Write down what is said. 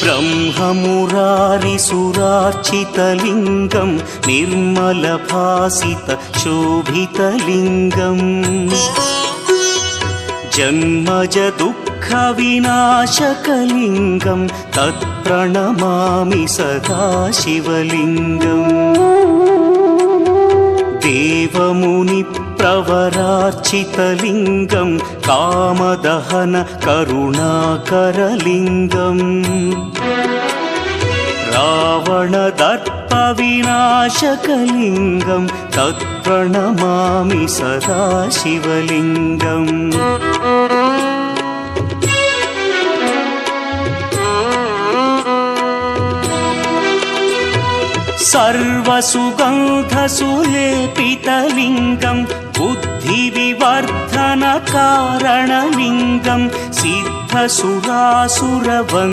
ब्रह्ममुरारिसुरार्चितलिङ्गं निर्मलभासितशोभितलिङ्गम् जन्मजदुःखविनाशकलिङ्गं तत्प्रणमामि सदा शिवलिङ्गम् देवमुनिप्रवरार्चितलिङ्गं कामदहन करुणाकरलिङ्गम् रावणदर्पविनाशकलिङ्गं तत्प्रणमामि सदा शिवलिङ्गम् सर्वसुगन्धसुलेपितलिङ्गं बुद्धिविवर्धनकारणलिङ्गं सिद्धसुरासुरवन्द्यलिङ्गम्